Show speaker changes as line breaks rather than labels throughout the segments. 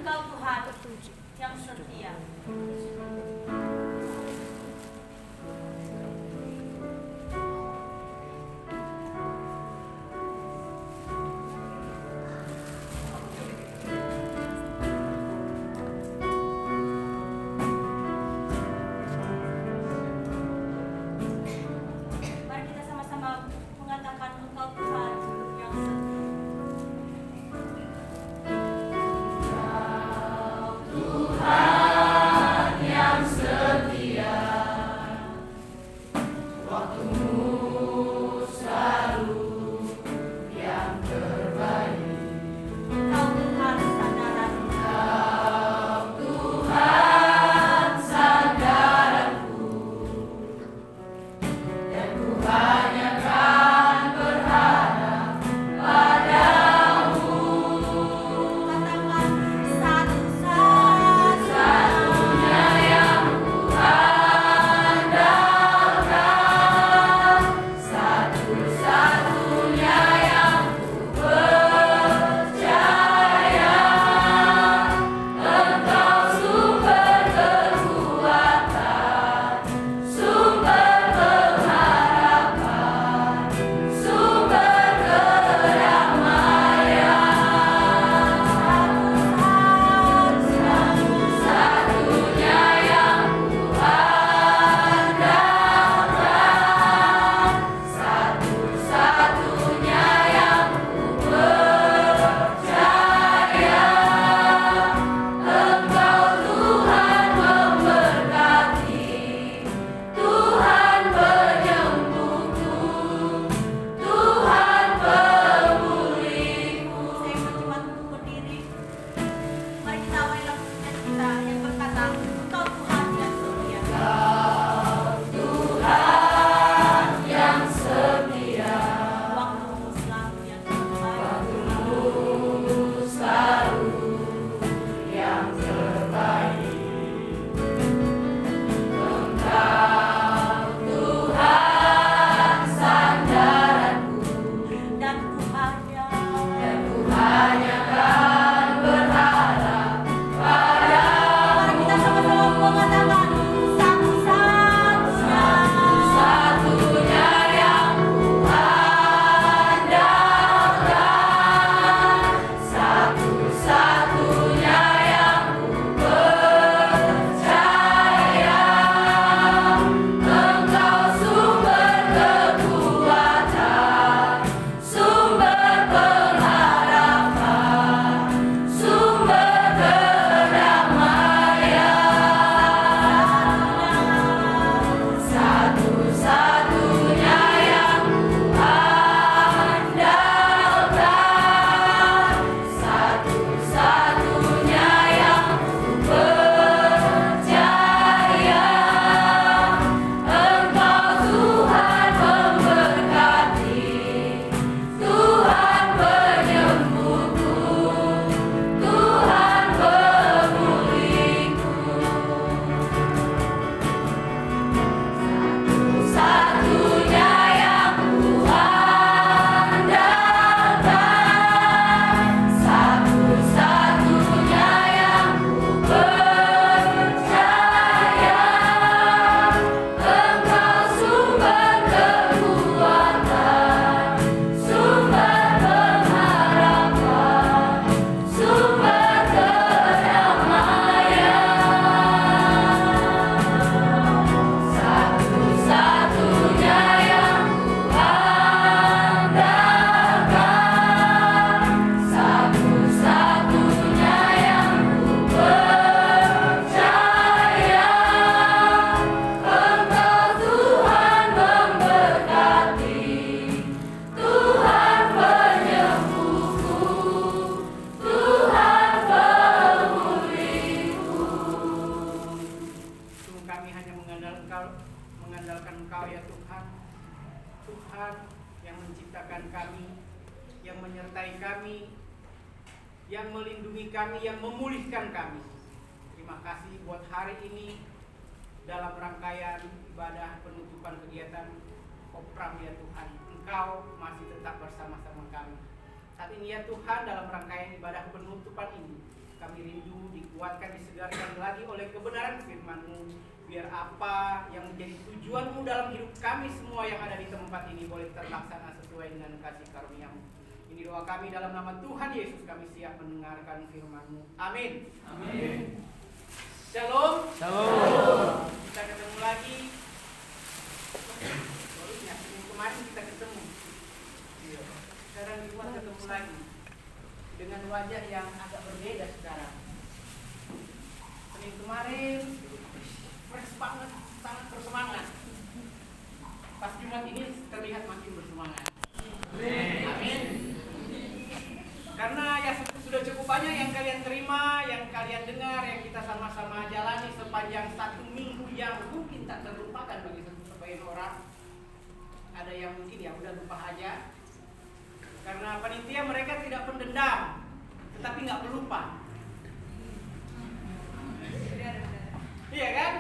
Engkau Tuhan yang setia. Mari kita sama-sama mengatakan Engkau Tuhan yang setia. Engkau Tuhan sandaranku. Katakan satu-satunya yang satu-satunya yang percaya. Engkau sumber kekuatan, sumber pengharapan, sumber kedamaian. Satu-satunya yang kuandalkan, satu-satunya yang kupercaya. Engkau Tuhan memberkati, Tuhan penyembuhku, Tuhan pemulihku. Saya cuma untuk berdiri. Mari kita awali lagu nyanyi kita yang berkata, Engkau Tuhan yang setia. Tuhan yang setia. Waktumu selalu yang terbaik. Waktumu selalu yang terbaik. Engkau Tuhan sandaranku, dan ku hanya kan berharap padamu. Mari kita sama-sama mengatakan satu-satunya yang kuandalkan, satu-satunya yang kupercaya. Engkau sumber kekuatan, sumber pengharapan, sumber kedamaian. Satu-satunya yang kuandalkan, satu-satunya yang kupercaya. Engkau Tuhan memberkati, Tuhan penyembuhku, Tuhan pemulihku. Satu-satunya yang kuandalkan, satu-satunya yang kupercaya. Engkau sumber kekuatan, sumber pengharapan, sumber kedamaian. Satu-satunya yang kuandalkan, satu-satunya yang kupercaya. Engkau Tuhan memberkati, Tuhan penyembuhku, Tuhan pemulihku.
Sungguh kami hanya mengandalkan Engkau ya Tuhan. Tuhan yang menciptakan kami, yang menyertai kami, yang melindungi kami, yang memulihkan kami. Terima kasih buat hari ini dalam rangkaian ibadah penutupan kegiatan Kopram ya Tuhan. Engkau masih tetap bersama-sama kami. Saat ini ya Tuhan dalam rangkaian ibadah penutupan ini, kami rindu dikuatkan, disegarkan lagi oleh kebenaran firman-Mu. Biar apa yang menjadi tujuan-Mu dalam hidup kami semua yang ada di tempat ini boleh terlaksana sesuai dengan kasih karunia-Mu. Ini doa kami dalam nama Tuhan Yesus, kami siap mendengarkan firman-Mu. Amin.
Amin.
Shalom.
Shalom.
Kita ketemu lagi. Barunya kemarin kita ketemu. Sekarang di rumah ketemu lagi dengan wajah yang agak berbeda sekarang. Senin kemarin fresh banget, sangat bersemangat. Pas Jumat ini terlihat makin bersemangat. Amin. Karena ya sudah cukup banyak yang kalian terima, yang kalian dengar, yang kita sama-sama jalani sepanjang 1 minggu yang mungkin tak terlupakan bagi sebagian orang. Ada yang mungkin ya udah lupa aja. Karena panitia mereka tidak pendendam, tetapi nggak pelupa. Iya kan?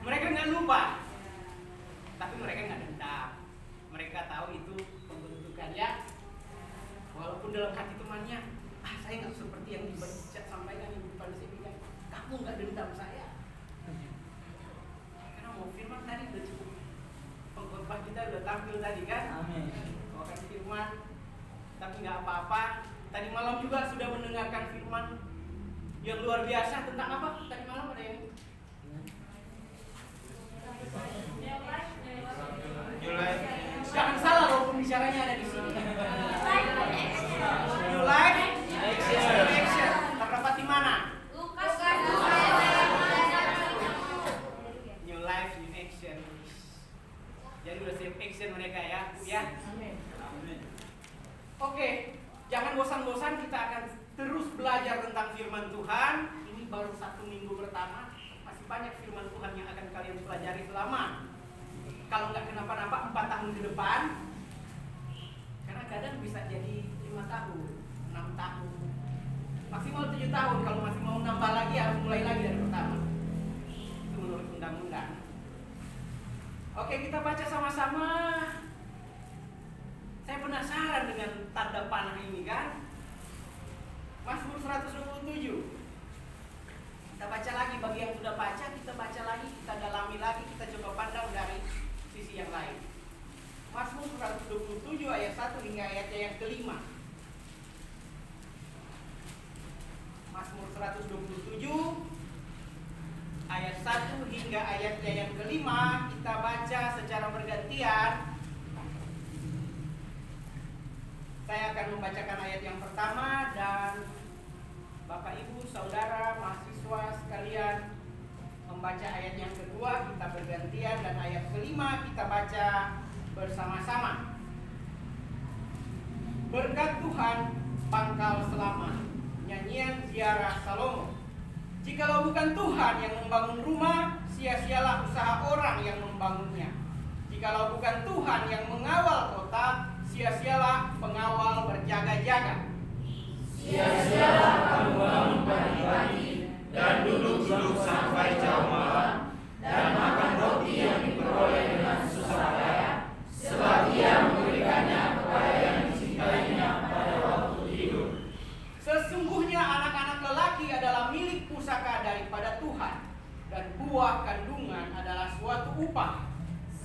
Mereka nggak lupa, tapi mereka nggak dendam. Mereka tahu itu pembentukannya. Walaupun dalam hati temannya, saya nggak seperti yang disampaikan di depan sini kan. Kamu nggak dendam saya. Karena mau firman tadi udah cukup. Pengkhotbah kita udah tampil tadi kan.
Amin.
Bawakan firman, tapi nggak apa-apa. Tadi malam juga sudah mendengarkan firman yang luar biasa tentang apa? Tadi malam ada yang jangan salah loh, pembicaranya ada di sini. New Life Action. Terdapat di mana? New Life New Action. Jadi udah siap action mereka ya, ya. Oke, jangan bosan-bosan, kita akan terus belajar tentang firman Tuhan. Ini baru 1 minggu pertama, masih banyak firman Tuhan yang akan kalian pelajari selama, kalau nggak kenapa-napa, 4 tahun ke depan. Karena kadang bisa jadi 5 tahun, 6 tahun, maksimal 7 tahun. Kalau masih mau nambah lagi harus mulai lagi dari pertama. Itu menurut undang-undang. Oke, kita baca sama-sama. Saya penasaran dengan tanda panah ini kan. Mazmur 127. Kita baca lagi, bagi yang sudah baca, kita baca lagi, kita dalami lagi, kita coba pandang dari sisi yang lain. Mazmur 127 ayat 1 hingga ayatnya yang kelima. Mazmur 127 ayat 1 hingga ayatnya yang kelima, kita baca secara bergantian. Saya akan membacakan ayat yang pertama dan Bapak Ibu, Saudara, mahasiswa sekalian membaca ayat yang kedua, kita bergantian, dan ayat kelima kita baca bersama-sama. Berkat Tuhan, pangkal selamat. Nyanyian ziarah Salomo. Jikalau bukan Tuhan yang membangun rumah, sia-sialah usaha orang yang membangunnya. Jikalau bukan Tuhan yang mengawal kota, sia-sialah pengawal berjaga-jaga.
Sia-sialah kamu bangun pagi-pagi dan duduk-duduk sampai jauh malam dan makan roti yang diperoleh dengan susah payah, sebab Ia memberikannya kepada yang dicintainya pada waktu tidur.
Sesungguhnya anak-anak lelaki adalah milik pusaka daripada Tuhan, dan buah kandungan adalah suatu upah.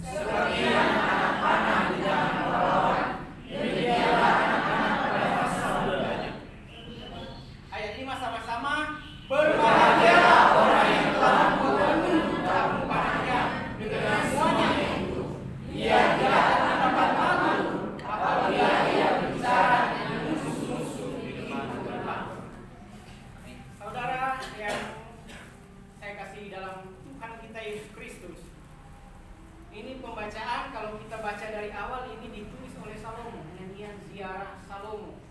Seperti anak-anak panah di dalam pahlawan, demikianlah anak-anak pada masa mudanya.
Ayat 5 sama-sama. Berbahagialah orang yang telah memenuhi tabung panahnya dengan semuanya yang itu. Ia tidak akan dapat malu apabila ia berbicara dengan musuh-musuh di depan. Saudara yang saya kasih dalam Tuhan kita Yesus Kristus, ini pembacaan, kalau kita baca dari awal, ini ditulis oleh Salomo, nyanyian ziarah Salomo.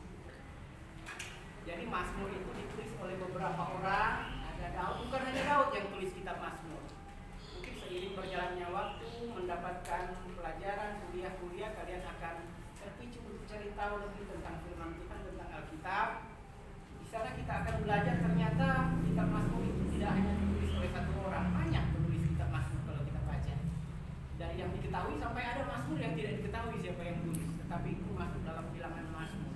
Jadi Mazmur itu ditulis oleh beberapa orang. Ada Daud, bukan hanya Daud yang tulis kitab Mazmur. Mungkin seiring berjalannya waktu, mendapatkan pelajaran, kuliah-kuliah, kalian akan terpicu untuk cari tahu lebih tentang firman Tuhan, tentang Alkitab. Di sana kita akan belajar ternyata kitab Mazmur itu tidak hanya ditulis oleh satu orang, banyak penulis kitab Mazmur kalau kita baca. Dari yang diketahui sampai ada Mazmur yang tidak diketahui siapa yang tulis, tetapi itu masuk dalam bilangan Mazmur.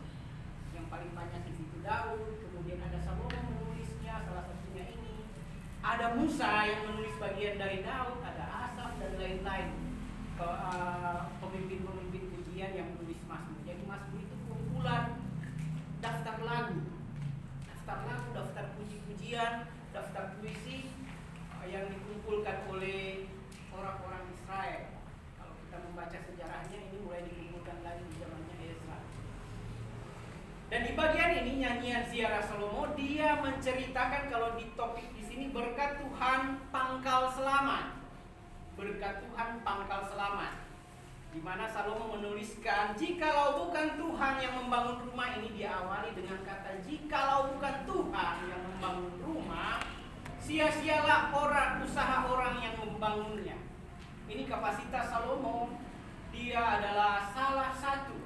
Yang paling banyak di situ Daud, kemudian ada Salomo menulisnya, ada Musa yang menulis bagian dari Daud, ada Asaf dan lain-lain pemimpin-pemimpin pujian yang menulis mazmur. Jadi mazmur itu kumpulan daftar lagu, daftar puji-pujian, daftar puisi yang dikumpulkan oleh orang-orang Israel. Kalau kita membaca sejarahnya, ini mulai dikumpulkan lagi di zamannya Ezra. Dan di bagian ini nyanyian ziarah Salomo, dia menceritakan kalau di topik di sini berkat Tuhan pangkal selamat. Berkat Tuhan pangkal selamat. Di mana Salomo menuliskan, jikalau bukan Tuhan yang membangun rumah ini, diawali dengan kata jikalau bukan Tuhan yang membangun rumah, sia-sialah usaha orang yang membangunnya. Ini kapasitas Salomo. Dia adalah salah satu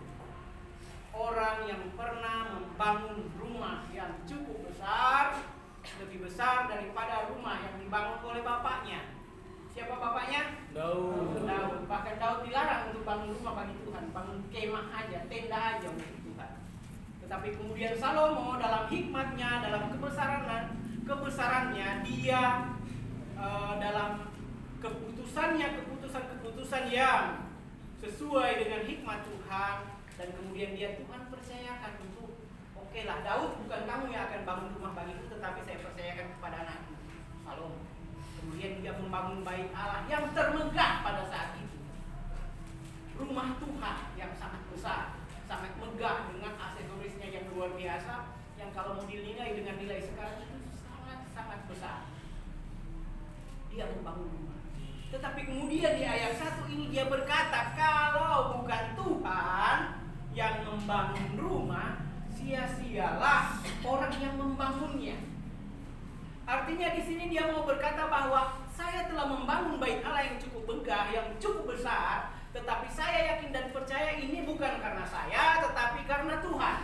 orang yang pernah membangun rumah yang cukup besar, lebih besar daripada rumah yang dibangun oleh bapaknya. Siapa bapaknya? Daud. Bahkan Daud dilarang untuk bangun rumah bagi Tuhan, bangun kemah aja, tenda aja untuk Tuhan. Tetapi kemudian Salomo dalam hikmatnya, dalam kebesarannya, dia dalam keputusan yang sesuai dengan hikmat Tuhan, dan kemudian Tuhan percayakan untuk, oke lah, Daud, bukan kamu yang akan bangun rumah bagiku, tetapi saya percayakan kepada anakku Salomo. Kemudian dia membangun bait Allah yang termegah pada saat itu. Rumah Tuhan yang sangat besar, sangat megah dengan aksesorisnya yang luar biasa, yang kalau mau dinilai dengan nilai sekarang itu sangat besar. Dia membangun rumah. Tetapi kemudian di ayat 1 ini dia berkata, kalau bukan Tuhan yang membangun rumah, sia-sialah orang yang membangunnya. Artinya di sini dia mau berkata bahwa saya telah membangun bait Allah yang cukup megah, yang cukup besar, tetapi saya yakin dan percaya ini bukan karena saya, tetapi karena Tuhan.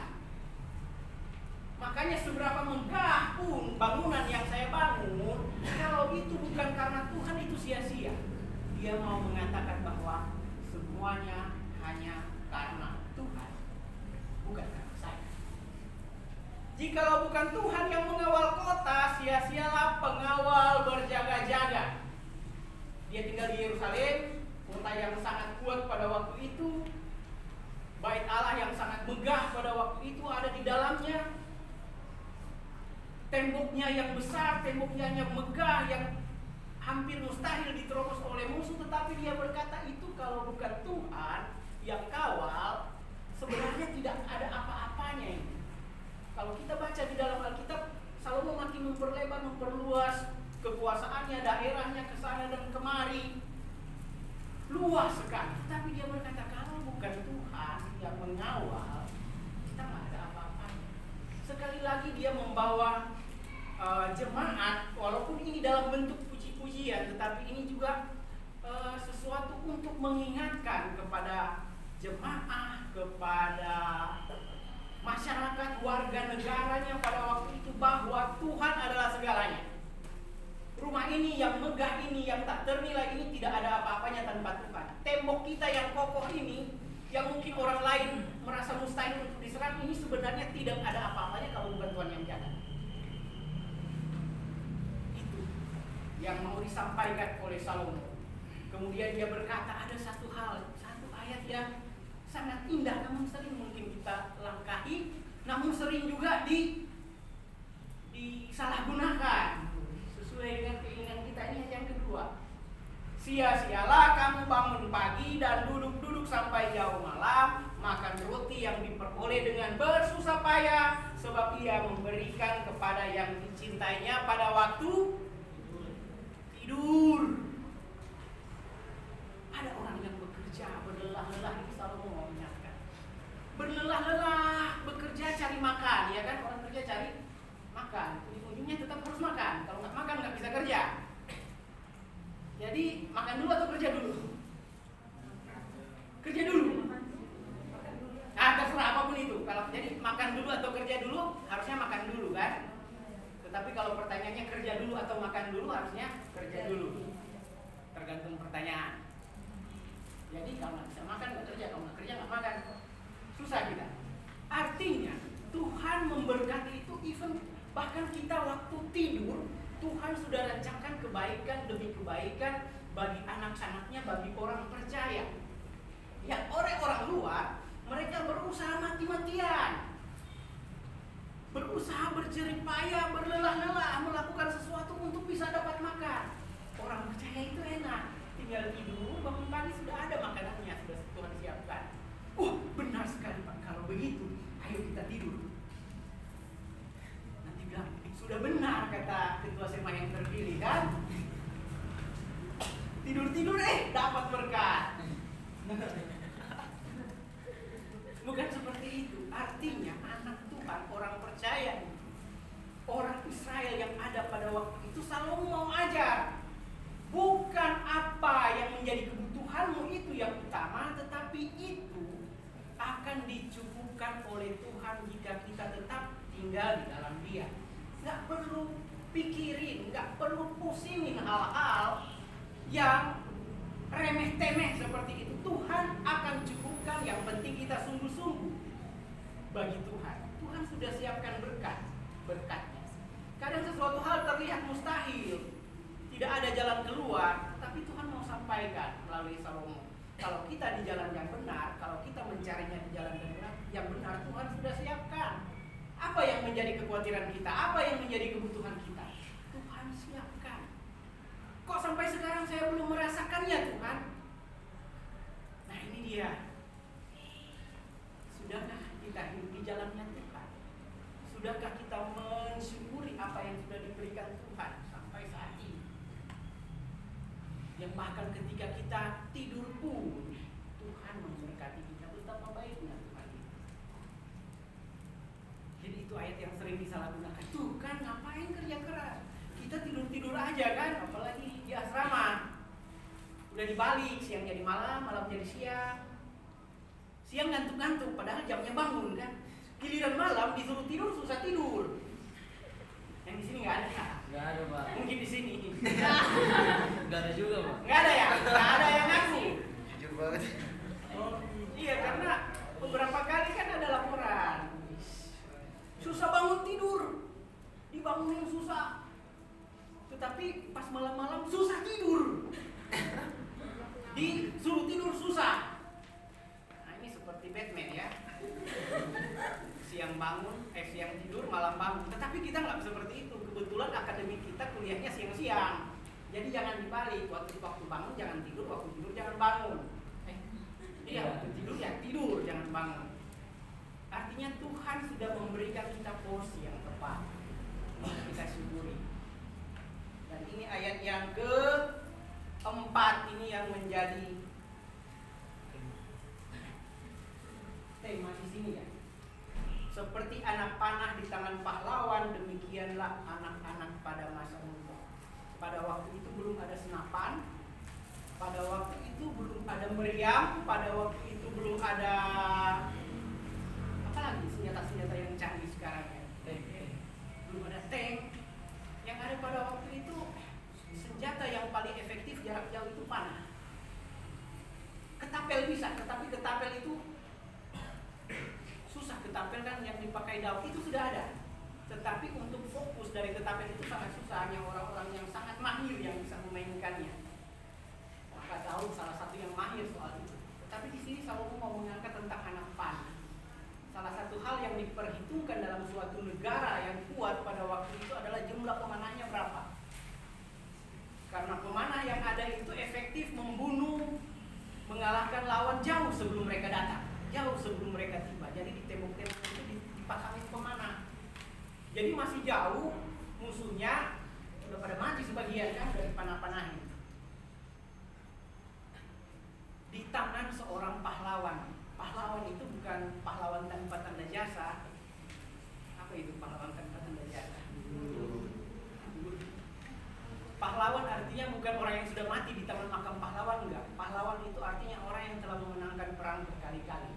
Makanya seberapa megah pun bangunan yang saya bangun, kalau itu bukan karena Tuhan, itu sia-sia. Dia mau mengatakan bahwa semuanya hanya karena Tuhan, bukan karena saya. Jikalau bukan Tuhan yang mengawal kota, sia-sialah pengawal berjaga-jaga. Dia tinggal di Yerusalem, kota yang sangat kuat pada waktu itu, bait Allah yang sangat megah pada waktu itu ada di dalamnya, temboknya yang besar, temboknya yang megah, yang hampir mustahil diterobos oleh musuh. Tetapi dia berkata, itu kalau bukan Tuhan yang kawal, sebenarnya tidak ada apa-apanya ini. Kalau kita baca di dalam Alkitab, Salomo makin memperlebar, memperluas kekuasaannya, daerahnya ke sana dan kemari, luas sekali. Tapi dia berkata, kalau bukan Tuhan yang mengawal, kita nggak ada apa-apanya. Sekali lagi dia membawa jemaat, walaupun ini dalam bentuk puji-pujian, tetapi ini juga sesuatu untuk mengingatkan kepada jemaah, kepada masyarakat, warga negaranya pada waktu itu, bahwa Tuhan adalah segalanya. Rumah ini yang megah ini, yang tak ternilai ini, tidak ada apa-apanya tanpa Tuhan. Tembok kita yang kokoh ini, yang mungkin orang lain merasa mustahil untuk diserang, ini sebenarnya tidak ada apa-apanya kalau bukan Tuhan yang jaga. Itu yang mau disampaikan oleh Salomo. Kemudian dia berkata, ada satu ayat yang sangat indah, namun sering mungkin kita langkahi, namun sering juga disalahgunakan sesuai dengan keinginan kita. Ini yang kedua, sia-sialah kamu bangun pagi dan duduk-duduk sampai jauh malam, makan roti yang diperoleh dengan bersusah payah, sebab ia memberikan kepada yang dicintainya pada waktu tidur. Ada orang yang bekerja berlelah-lelah, ini Salomo mau mengingatkan, berlelah-lelah bekerja cari makan, ya kan? Orang kerja cari makan, ujung-ujungnya tetap harus makan. Kalau nggak makan nggak bisa kerja. Jadi makan dulu atau kerja dulu? Kerja dulu. Nah, terserah apapun itu. Kalau jadi makan dulu atau kerja dulu, harusnya makan dulu kan? Tetapi kalau pertanyaannya kerja dulu atau makan dulu, harusnya kerja dulu. Tergantung pertanyaan. Jadi kalau nggak bisa makan nggak kerja, kalau nggak kerja nggak makan, susah kita. Artinya Tuhan memberkati itu, even bahkan kita waktu tidur Tuhan sudah rancangkan kebaikan demi kebaikan bagi anak-anaknya, bagi orang percaya. Yang orang luar, mereka berusaha mati-matian, berusaha berjerih payah, berlelah-lelah melakukan sesuatu untuk bisa dapat makan. Orang percaya itu enak, tinggal tidur, bangun pagi sudah ada makanannya, sudah Tuhan siapkan. Benar sekali Pak, kalau begitu ayo kita tidur. Nanti bilang, sudah benar kata ketua SMA yang terpilih kan. Tidur-tidur dapat berkat. Bukan seperti itu. Artinya anak Tuhan, orang percaya, orang Israel yang ada pada waktu itu selalu mau ajar. Bukan apa yang menjadi kebutuhanmu itu yang utama, tetapi itu akan dicukupkan oleh Tuhan jika kita tetap tinggal di dalam Dia. Gak perlu pikirin, gak perlu pusingin hal-hal yang remeh-temeh seperti itu. Tuhan akan cukupkan, yang penting kita sungguh-sungguh bagi Tuhan. Tuhan sudah siapkan berkatnya. Kadang sesuatu hal terlihat mustahil, tidak ada jalan keluar, tapi Tuhan mau sampaikan melalui Salomo. Kalau kita di jalan yang benar, kalau kita mencarinya di jalan yang benar, Tuhan sudah siapkan. Apa yang menjadi kekhawatiran kita? Apa yang menjadi kebutuhan kita? Tuhan siapkan. Kok sampai sekarang saya belum merasakannya Tuhan? Nah ini dia. Sudahkah kita hidup di jalannya Tuhan? Sudahkah kita mensyukuri apa yang sudah diberikan Tuhan sampai saat ini? Yang bahkan ketika kita tidur pun Tuhan memberkati kita betapa baiknya Tuhan. Jadi itu ayat yang sering disalahgunakan. Tuh kan ngapain kerja keras? Kita tidur-tidur aja kan, apalagi di asrama. Udah dibalik, siang jadi malam, malam jadi siang. Siang ngantuk-ngantuk, padahal jamnya bangun kan. Giliran malam disuruh tidur, susah tidur. Yang di sini nggak ada.
Nggak ada Pak.
Mungkin di sini.
Nggak ada juga Pak.
Nggak ada ya? Nggak ada yang ngaku.
Jujur banget.
Iya, karena beberapa kali kan ada laporan. Susah bangun tidur, dibangunin susah. Tetapi pas malam-malam susah tidur. Disuruh tidur susah. Nah ini seperti Batman ya. Siang bangun, siang tidur, malam bangun. Tetapi kita nggak seperti itu. Kebetulan akademik kita kuliahnya siang-siang. Jadi jangan dibalik. Waktu bangun jangan tidur, waktu tidur jangan bangun. Iya, waktu tidur ya tidur, jangan bangun. Artinya Tuhan sudah memberikan kita porsi yang tepat untuk kita syukuri. Dan ini ayat yang keempat ini yang menjadi tema di sini ya. Seperti anak panah di tangan pahlawan, demikianlah anak-anak pada masa muda. Pada waktu itu belum ada senapan, pada waktu itu belum ada meriam, pada waktu itu belum ada apa lagi senjata-senjata yang canggih sekarang ya. Belum ada tank. Yang ada pada waktu itu senjata yang paling efektif jarak jauh itu panah. Ketapel bisa, tetapi ketapel itu susah. Ketapel kan yang dipakai daun itu sudah ada, tetapi untuk fokus dari ketapel itu sangat susah. Hanya orang-orang yang sangat mahir yang bisa memainkannya. Maka tahu salah satu yang mahir soal itu. Tetapi di sini Salomo mau mengangkat tentang anak panah. Salah satu hal yang diperhitungkan dalam suatu negara yang kuat pada waktu itu adalah jumlah pemanahnya berapa. Karena pemanah yang ada itu efektif membunuh, mengalahkan lawan jauh sebelum mereka datang, jauh sebelum mereka tiba. Jadi di tembok-tembok itu dipasangin pemanah. Jadi masih jauh musuhnya, sudah pada mati sebagian kan dari panah-panahin. Di tangan seorang pahlawan. Pahlawan itu bukan pahlawan tanpa tanda jasa. Apa itu pahlawan tanpa tanda jasa? Pahlawan artinya bukan orang yang sudah mati di taman makam pahlawan, enggak. Pahlawan itu artinya orang yang telah memenangkan perang berkali-kali.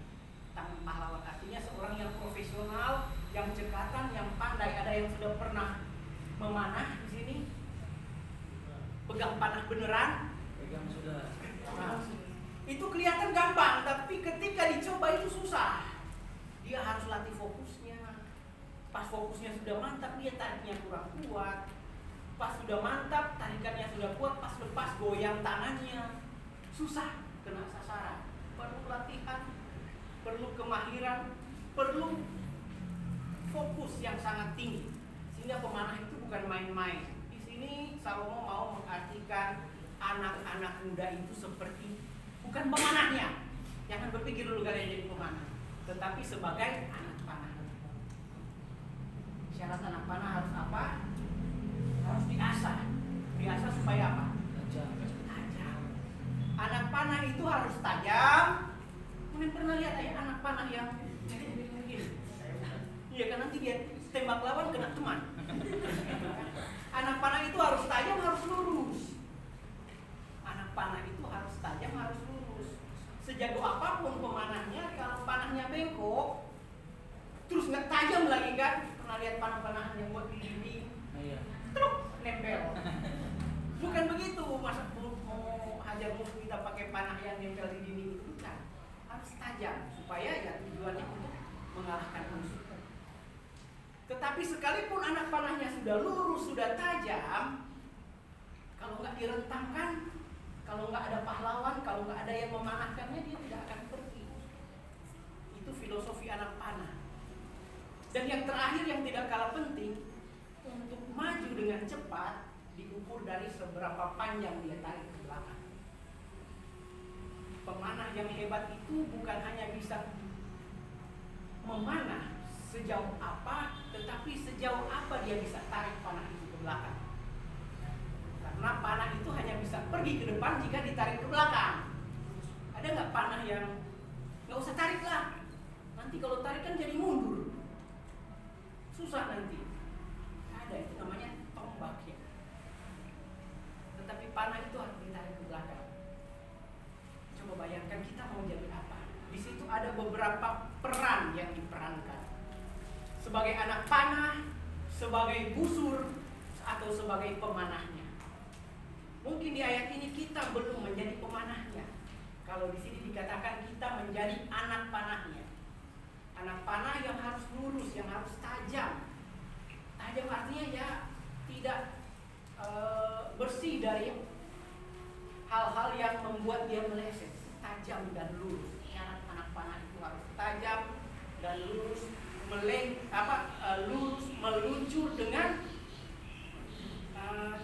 Tangan pahlawan artinya seorang yang profesional, yang cekatan, yang pandai. Ada yang sudah pernah memanah di sini, pegang panah beneran.
Pegang sudah.
Nah, itu kelihatan gampang, tapi ketika dicoba itu susah. Dia harus latih fokusnya. Pas fokusnya sudah mantap, dia tariknya kurang kuat. pas sudah mantap, tarikannya sudah kuat, pas lepas goyang tangannya, susah kena sasaran. Perlu latihan, perlu kemahiran, perlu fokus yang sangat tinggi. Sehingga pemanah itu bukan main-main. Di sini Salomo mau mengartikan anak-anak muda itu seperti bukan pemanahnya. Jangan berpikir dulu kalian jadi pemanah, tetapi sebagai anak panah. Syarat anak panah harus apa? Harus diasah. Diasah supaya apa? Tajam. Anak panah itu harus tajam. Mungkin pernah lihat anak panah yang begini. Iya kan, nanti dia tembak lawan kena teman. Anak panah itu harus tajam, harus lurus. Anak panah itu harus tajam, harus lurus. Sejago apapun pemanahnya, kalau panahnya bengkok, terus nggak tajam lagi kan? Pernah lihat panah-panahan yang buat di dinding?
Iya.
Truk, nempel. Bukan begitu, masa mau hajar musuh kita pakai panah yang nempel di dinding itu bukan. Harus tajam supaya ya tujuannya untuk mengalahkan musuh. Tetapi sekalipun anak panahnya sudah lurus, sudah tajam, kalau nggak direntangkan, kalau nggak ada pahlawan, kalau nggak ada yang memanahkannya, dia tidak akan pergi. Itu filosofi anak panah. Dan yang terakhir yang tidak kalah penting, untuk maju dengan cepat diukur dari seberapa panjang dia tarik ke belakang. Pemanah yang hebat itu bukan hanya bisa memanah sejauh apa, tetapi sejauh apa dia bisa tarik panah itu ke belakang. Karena panah itu hanya bisa pergi ke depan jika ditarik ke belakang. Ada nggak panah yang nggak usah tarik lah, nanti kalau tarik kan jadi mundur, susah nanti. Ada, itu namanya tombak ya. Tetapi panah itu harus ditarik ke belakang. Coba bayangkan kita mau jadi apa. Di situ ada beberapa peran yang diperankan. Sebagai anak panah, sebagai busur, atau sebagai pemanahnya. Mungkin di ayat ini kita belum menjadi pemanahnya. Kalau di sini dikatakan kita menjadi anak panahnya. Anak panah yang harus lurus, yang harus tajam. Tajam artinya ya tidak bersih dari hal-hal yang membuat dia meleset. Tajam dan lurus. Anak panah itu harus tajam dan lurus, lurus meluncur dengan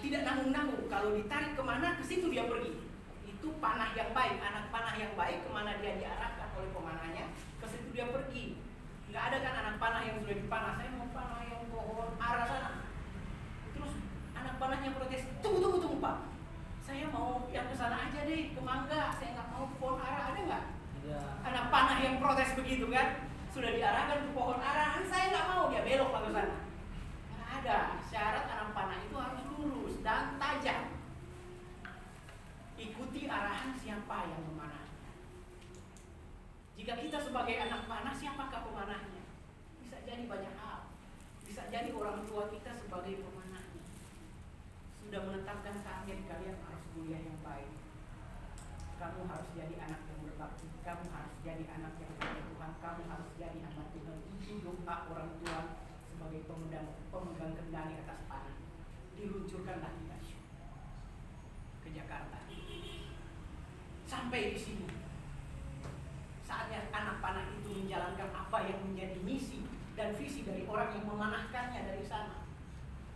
tidak nanggung-nanggung. Kalau ditarik kemana, ke situ dia pergi. Itu panah yang baik. Anak panah yang baik kemana dia diarahkan oleh pemanahnya, ke situ dia pergi. Nggak ada kan anak panah yang sudah dipanah, saya mau panah yang pohon ara sana. Terus anak panahnya protes, tunggu Pak, saya mau yang ke sana aja deh, ke mangga, saya nggak mau ke pohon ara. Ada nggak?
Ada.
Anak panah yang protes begitu kan, sudah diarahkan ke pohon ara, saya nggak mau, dia belok ke sana. Nggak ada. Syarat anak panah itu harus lurus dan tajam. Ikuti arahan siapa yang memanah. Jika kita sebagai anak panah, siapakah pemanahnya? Bisa jadi banyak hal. Bisa jadi orang tua kita sebagai pemanahnya. Sudah menetapkan target kalian harus kuliah yang baik. Kamu harus jadi anak yang berbakti. Kamu harus jadi anak yang percaya Tuhan. Kamu harus jadi anak Tuhan. Itu doa orang tua sebagai pemegang kendali atas panah. Diluncurkanlah kita ke Jakarta. Sampai di sini. Saatnya anak panah itu menjalankan apa yang menjadi misi dan visi dari orang yang memanahkannya dari sana.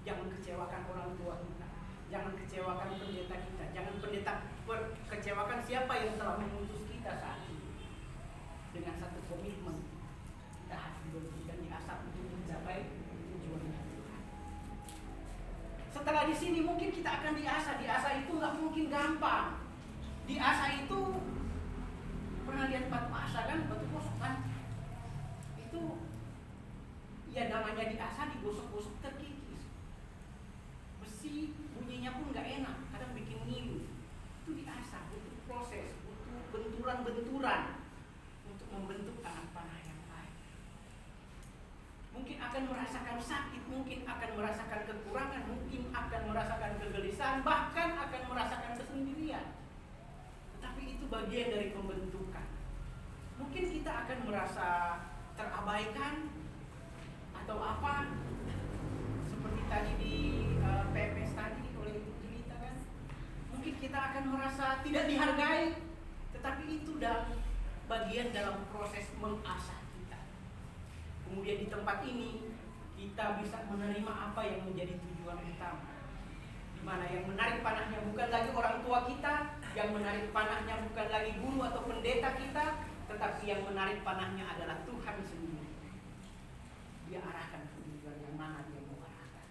Jangan kecewakan orang tua kita. Jangan kecewakan pendeta kita. Jangan kecewakan siapa yang telah mengutus kita saat ini. Dengan satu komitmen, kita harus dibentukkan di asap untuk mencapai tujuannya Tuhan. Setelah di sini mungkin kita akan diasah. Diasah itu nggak mungkin gampang. Diasah itu pernah lihat batu asah kan, batu kosong kan? Itu ya namanya diasah, digosok-gosok terkikis. Besi bunyinya pun nggak enak, kadang bikin ngilu. Itu diasah, butuh proses, butuh benturan-benturan untuk membentuk anak panah yang baik. Mungkin akan merasakan sakit, mungkin akan merasakan kekurangan, mungkin akan merasakan kegelisahan, bahkan akan merasakan kesendirian. Tetapi itu bagian dari pembentukan. Mungkin kita akan merasa terabaikan atau apa, seperti tadi di PPS tadi. bagian dalam proses mengasah kita. Kemudian di tempat ini kita bisa menerima apa yang menjadi tujuan utama, di mana yang menarik panahnya bukan lagi orang tua kita, yang menarik panahnya bukan lagi guru atau pendeta kita, tetapi yang menarik panahnya adalah Tuhan sendiri. Dia arahkan ke tujuan yang mana dia mau arahkan.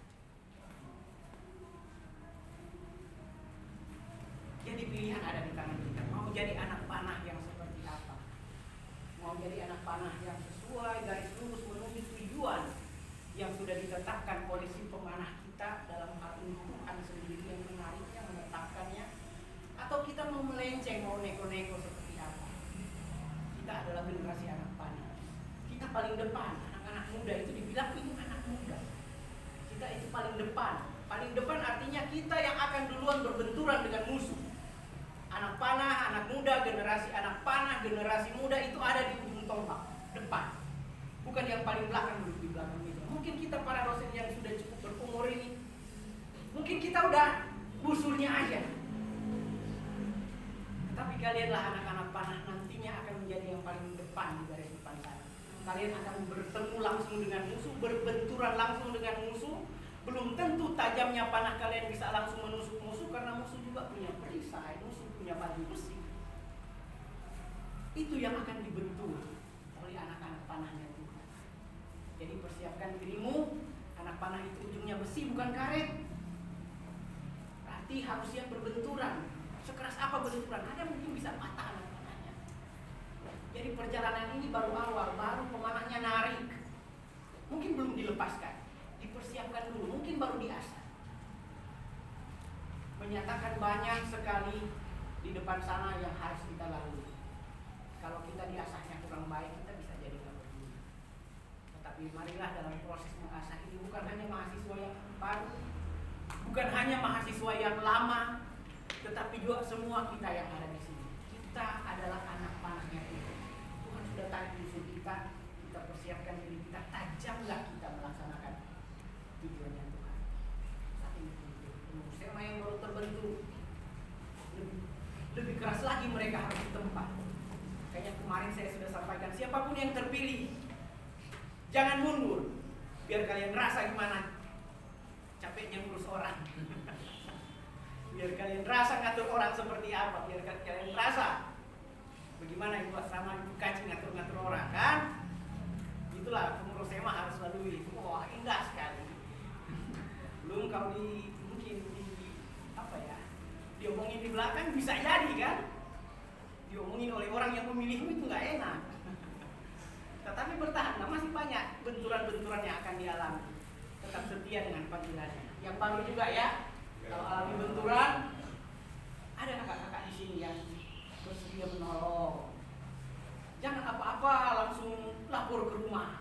Jadi pilihan ada di tangan kita. Mau jadi anak panah yang seperti apa? Mau jadi anak panah yang sesuai garis lurus menuju tujuan yang sudah ditetapkan oleh si pemanah kita, dalam hal ini Tuhan sendiri yang menariknya, menetapkannya, atau kita mau melenceng, mau neko-neko seperti apa? Kita adalah generasi anak panah. Kita paling depan. Anak muda itu dibilang ini anak muda. Kita itu paling depan. Paling depan artinya kita yang akan duluan berbenturan dengan musuh. Anak panah, anak muda, generasi anak panah, generasi muda itu ada di ujung tombak, depan. Bukan yang paling belakang, duduk di belakang itu. Mungkin kita para dosen yang sudah cukup berumur ini, mungkin kita udah busurnya aja. Tapi kalianlah anak-anak panah, nantinya akan menjadi yang paling depan di garis depan sana. Kalian akan bertemu langsung dengan musuh, berbenturan langsung dengan musuh. Belum tentu tajamnya panah kalian bisa langsung menusuk musuh, karena musuh juga punya perisai, musuh punya batu besi. Itu yang akan dibentur oleh anak-anak panahnya Tuhan. Jadi persiapkan dirimu, anak panah itu ujungnya besi bukan karet. Berarti harus siap berbenturan. Sekeras apa benturan? Ada mungkin bisa patah anak panahnya. Jadi perjalanan ini baru awal, baru pemanahnya narik. Mungkin belum dilepaskan, dipersiapkan dulu, mungkin baru diasah. Menyatakan banyak sekali di depan sana yang harus kita lalui. Kalau kita diasahnya kurang baik, kita bisa jadi nggak berguna. Tetapi marilah dalam proses mengasah ini bukan hanya mahasiswa yang baru, bukan hanya mahasiswa yang lama, tetapi juga semua kita yang ada di sini. Kita adalah anak panahnya Tuhan. Tuhan sudah tarik musuh kita, kita persiapkan diri kita, tajam nggak kita melaksanakan tujuannya Tuhan. Saat ini sema yang baru terbentuk, lebih keras lagi mereka harus ditempa. Kayak kemarin saya sudah sampaikan, siapapun yang terpilih, jangan mundur, biar kalian rasa gimana capeknya ngurus orang. Biar kalian rasa ngatur orang seperti apa, biar kalian rasa bagaimana ibu asrama, ibu kaci ngatur-ngatur orang, kan? Itulah pengurus sema harus lalui. Wah, indah sekali. Belum kau mungkin diomongin di belakang bisa jadi kan? Diomongin oleh orang yang memilihmu itu nggak enak. Tetapi bertahanlah, masih banyak benturan-benturan yang akan dialami. Tetap setia dengan panggilannya. Yang baru juga ya, kalau alami benturan, ada kakak-kakak di sini yang bersedia menolong. Jangan apa-apa langsung lapor ke rumah.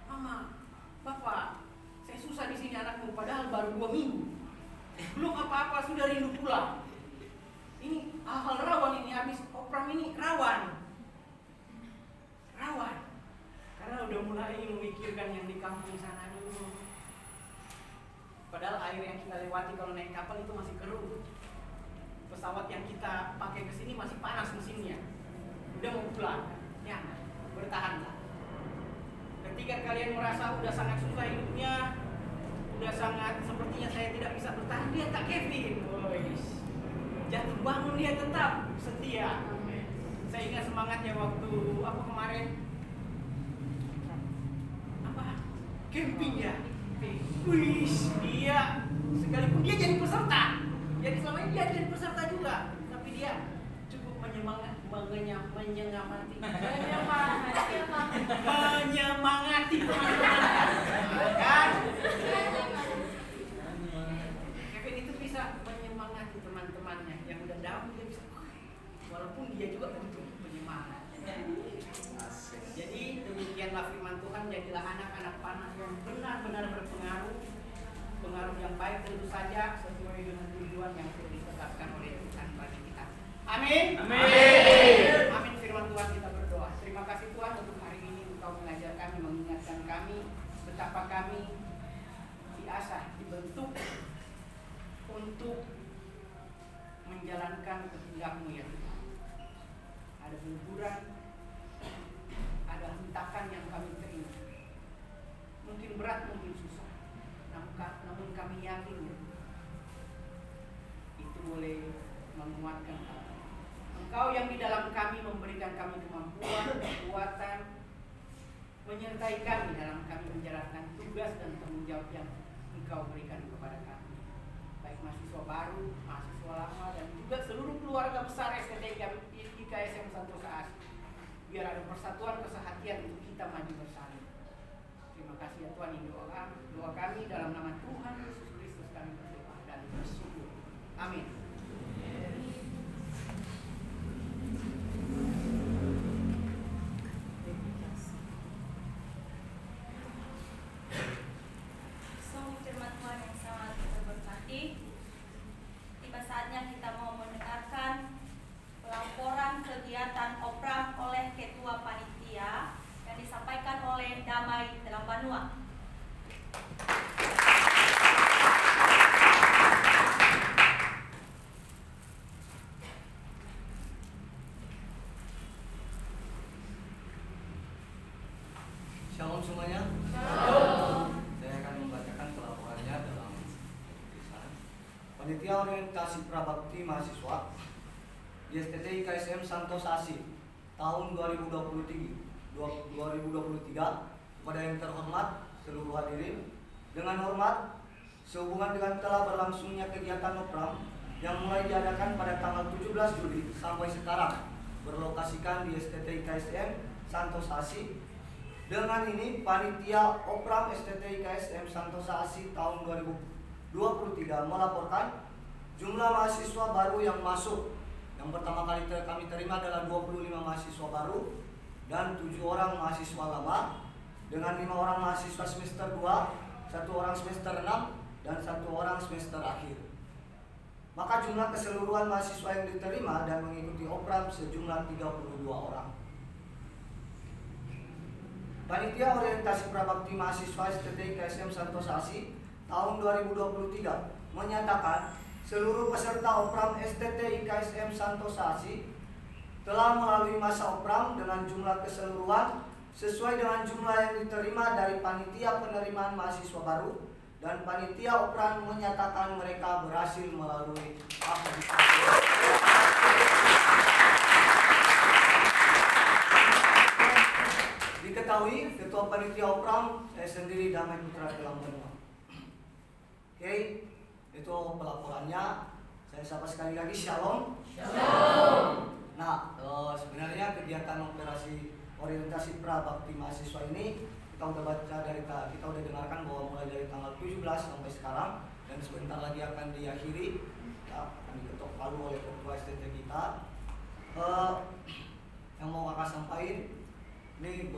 Mama, Bapak, saya susah di sini anakmu, padahal baru 2 minggu. Belum apa-apa sudah rindu pulang. Ini hal-hal rawan ini, habis opram ini rawan. Karena udah mulai memikirkan yang di kampung sana dulu. Padahal air yang kita lewati kalau naik kapal itu masih keruh. Pesawat yang kita pakai ke sini masih panas mesinnya. Udah mau pulang. Ya, bertahanlah. Ketika kalian merasa udah sangat susah hidupnya, udah sangat sepertinya saya tidak bisa bertahan, dia tak Kevin. Jatuh bangun dia tetap setia. Saya ingat semangatnya waktu kemarin camping ya. Wih, dia sekalipun dia jadi peserta. Jadi selama ini dia jadi peserta juga, tapi dia cukup menyemangati teman-teman. Kan? Kevin itu bisa menyemangati teman-temannya yang udah down, dia bisa, walaupun dia juga butuh penyemangat. Jadi demikianlah firman Tuhan, jadilah anak-anak panah yang benar-benar berpengaruh, pengaruh yang baik tentu saja sesuai dengan tujuan yang sudah ditetapkan oleh Tuhan bagi kita. Amin.
Amin.
Amin. Firman Tuhan, kita berdoa. Terima kasih Tuhan untuk hari ini Engkau mengajar kami, mengingatkan kami betapa kami diasah, dibentuk untuk menjalankan kehendak-Mu ya Tuhan. Ada benturan, katakan yang kami terima. Mungkin berat, mungkin susah, namun kami yakin itu boleh menguatkan kami. Engkau yang di dalam kami memberikan kami kemampuan, kekuatan, menyertai kami dalam kami menjalankan tugas dan tanggung jawab yang Engkau berikan kepada kami, baik mahasiswa baru, mahasiswa lama, dan juga seluruh keluarga besar STT IKSM Santosa Asi. Biar ada persatuan kesehatian untuk kita maju bersama. Terima kasih ya Tuhan, ini doa kami dalam nama Tuhan Yesus Kristus kami berdoa dan bersyukur. Amin.
Firman Tuhan yang sangat berberkati. Tiba saatnya kita mau mendengarkan pelaporan kegiatan Opram oleh Ketua Panitia yang disampaikan oleh Damai Telang Banua.
Shalom semuanya. Shalom. Saya akan membacakan pelaporannya dalam tulisan. Panitia Orientasi Prabakti Mahasiswa di STT IKSM Santosa Asi tahun 2023 kepada yang terhormat seluruh hadirin, dengan hormat sehubungan dengan telah berlangsungnya kegiatan Opram yang mulai diadakan pada tanggal 17 Juli sampai sekarang berlokasikan di STT IKSM Santosa Asi. Dengan ini panitia Opram STT IKSM Santosa Asi tahun 2023 melaporkan jumlah mahasiswa baru yang masuk. Yang pertama kali kami terima adalah 25 mahasiswa baru dan 7 orang mahasiswa lama, dengan 5 orang mahasiswa semester 2, 1 orang semester 6, dan 1 orang semester akhir. Maka jumlah keseluruhan mahasiswa yang diterima dan mengikuti Opram sejumlah 32 orang. Panitia Orientasi Prabakti Mahasiswa STT IKSM Santosa Asi tahun 2023 menyatakan seluruh peserta Opram STT IKSM Santosa Asi telah melalui masa Opram dengan jumlah keseluruhan sesuai dengan jumlah yang diterima dari panitia penerimaan mahasiswa baru, dan panitia Opram menyatakan mereka berhasil melalui akreditasi. Diketahui Ketua Panitia Opram saya sendiri, Damai Putra Telang Banua. Oke, itu pelaporannya. Saya sapa sekali lagi, shalom. Shalom. Nah, sebenarnya kegiatan operasi orientasi prabakti mahasiswa ini kita udah baca kita udah dengarkan bahwa mulai dari tanggal 17 sampai sekarang, dan sebentar lagi akan diakhiri. Ya, akan diketok palu oleh Ketua STT kita. Yang mau kakak sampaikan ini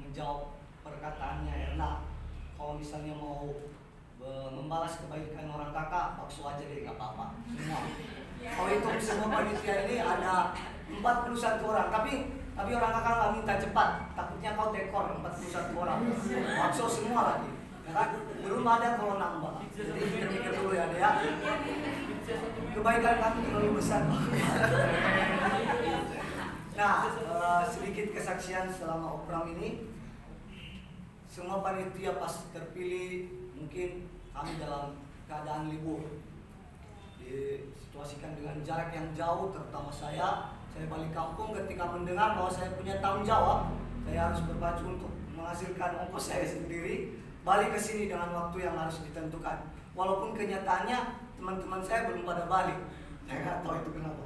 menjawab perkataannya Erna. Kalau misalnya mau membalas kebaikan orang kakak, bakso aja deh, nggak apa-apa semua. Kalau itu semua panitia ini ada 41 orang, tapi orang kakak nggak minta cepat, takutnya kau tekor 41 orang, bakso semua lagi, ya kan? Belum ada kalau nambah. Jadi pikir dulu ya, deh ya. Kebaikan kami terlalu besar. Nah, sedikit kesaksian selama Opram ini. Semua panitia pas terpilih, mungkin kami dalam keadaan libur, disituasikan dengan jarak yang jauh, terutama saya balik kampung ketika mendengar bahwa saya punya tanggung jawab, saya harus berpacu untuk menghasilkan ongkos saya sendiri, balik ke sini dengan waktu yang harus ditentukan. Walaupun kenyataannya teman-teman saya belum pada balik, saya nggak tahu itu kenapa.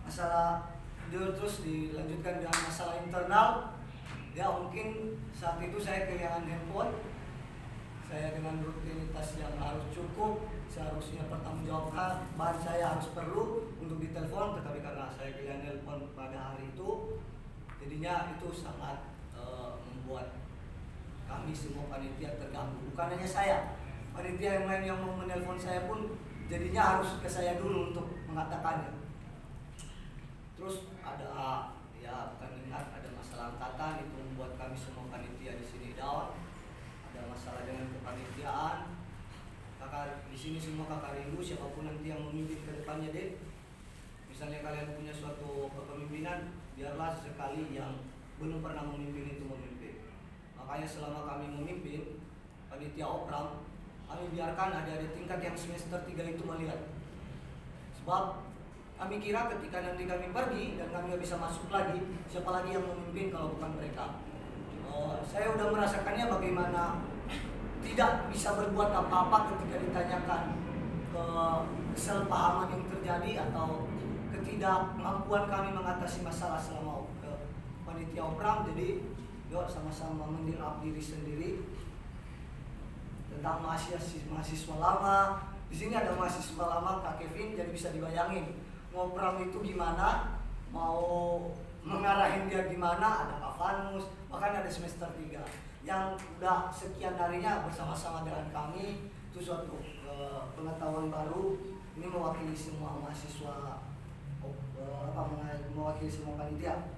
Masalah terus dilanjutkan dengan masalah internal. Ya, mungkin saat itu saya kehilangan handphone. Saya dengan rutinitas yang harus cukup, seharusnya pertanggungjawabkan bahan saya harus perlu untuk ditelepon, tetapi karena saya kehilangan telepon pada hari itu, jadinya itu sangat membuat kami semua panitia terganggu. Bukan hanya saya, panitia yang lain yang mau menelpon saya pun jadinya harus ke saya dulu untuk mengatakannya. Terus ada ada masalah angkatan, itu membuat kami semua panitia di sini down. Ada masalah dengan kepanitiaan. Kakak di sini semua kakak rindu siapapun nanti yang memimpin ke depannya deh. Misalnya kalian punya suatu kepemimpinan, biarlah sekali yang belum pernah memimpin itu memimpin. Makanya selama kami memimpin panitia Opram, kami biarkan adik-adik tingkat yang semester 3 itu melihat. Sebab kami kira ketika nanti kami pergi dan kami nggak bisa masuk lagi, siapa lagi yang memimpin kalau bukan mereka? Saya udah merasakannya bagaimana tidak bisa berbuat apa-apa ketika ditanyakan kesalahpahaman yang terjadi atau ketidakmampuan kami mengatasi masalah selama panitia Opram. Jadi yuk sama-sama mendeal up diri sendiri tentang mahasiswa lama. Di sini ada mahasiswa lama Kak Kevin, jadi bisa dibayangin ngobrol itu gimana, mau mengarahin dia gimana. Ada Kak Vanus, bahkan ada semester 3 yang udah sekian harinya bersama-sama dengan kami. Itu suatu pengetahuan baru. Ini mewakili semua mahasiswa, mewakili semua panitia.